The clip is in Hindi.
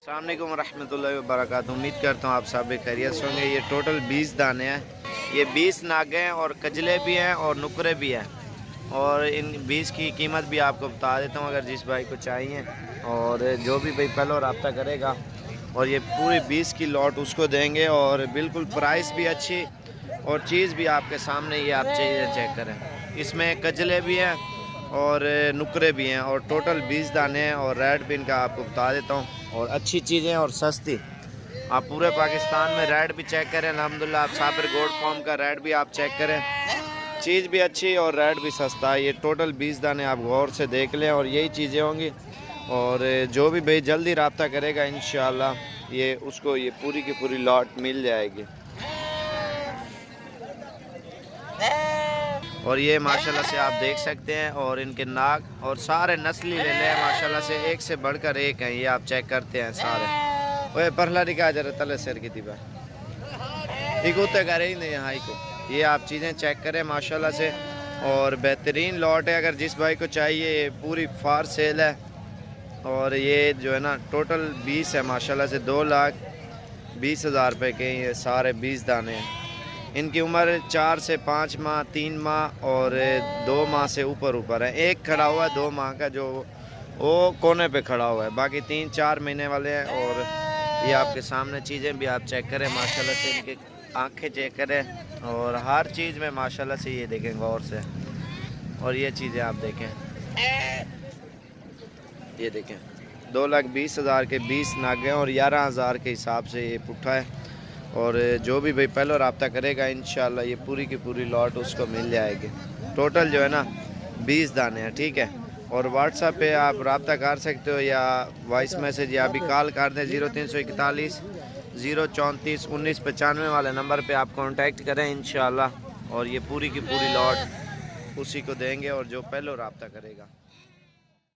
अस्सलाम वालेकुम रहमतुल्लाहि व बरकातुहू। उम्मीद करता हूँ आप सब खैरियत से होंगे। ये टोटल 20 दाने हैं, ये 20 नागे हैं और कजले भी हैं और नुकरे भी हैं। और इन 20 की कीमत भी आपको बता देता हूँ अगर जिस भाई को चाहिए, और जो भी भाई पहले रब्ता करेगा और ये पूरी 20 की लॉट उसको देंगे। और बिल्कुल प्राइस भी अच्छी और चीज़ भी आपके सामने, ये आप चीज़ें चेक करें। इसमें कजले भी हैं और नुकरे भी हैं और टोटल 20 दाने हैं। और रेट भी इनका आपको बता देता हूँ, और अच्छी चीज़ें और सस्ती। आप पूरे पाकिस्तान में रेट भी चेक करें अल्हम्दुलिल्लाह। आप साबिर गोल्ड फार्म का रेट भी आप चेक करें, चीज़ भी अच्छी और रेट भी सस्ता है। ये टोटल 20 दाने आप गौर से देख लें और यही चीज़ें होंगी। और जो भी भाई जल्दी रब्ता करेगा इंशाल्लाह ये उसको ये पूरी की पूरी लॉट मिल जाएगी। और ये माशाल्लाह से आप देख सकते हैं, और इनके नाक और सारे नस्ली ले लें माशाल्लाह से, एक से बढ़कर एक हैं। ये आप चेक करते हैं सारे। ओए परला दिखा जरा तले सर की दिबा एक होते करे ही नहीं यहाँ को। ये आप चीज़ें चेक करें माशाल्लाह से, और बेहतरीन लॉट है। अगर जिस भाई को चाहिए ये पूरी फार सेल है। और ये जो है ना टोटल 20 है माशाल्लाह से, 2,20,000 रुपये के ये सारे 20 दाने हैं। इनकी उम्र 4 से 5 माह, 3 माह और 2 माह से ऊपर है। एक खड़ा हुआ है 2 माह का, जो वो कोने पे खड़ा हुआ है, बाकी 3-4 महीने वाले हैं। और ये आपके सामने चीज़ें भी आप चेक करें माशाल्लाह से, इनकी आंखें चेक करें और हर चीज़ में माशाल्लाह से ये देखें गौर से। और ये चीज़ें आप देखें, ये देखें 2,20,000 के 20 नागे और 11,000 के हिसाब से ये पुट्ठा है। और जो भी भाई पहले रब्ता करेगा इंशाल्लाह ये पूरी की पूरी लॉट उसको मिल जाएगी। टोटल जो है ना 20 दाने हैं, ठीक है। और व्हाट्सएप पे आप रब्ता कर सकते हो या वॉइस मैसेज या अभी कॉल कर दें 0341 034 1995 वाले नंबर पे आप कांटेक्ट करें इंशाल्लाह। और ये पूरी की पूरी लॉट उसी को देंगे और जो पहले रब्ता करेगा।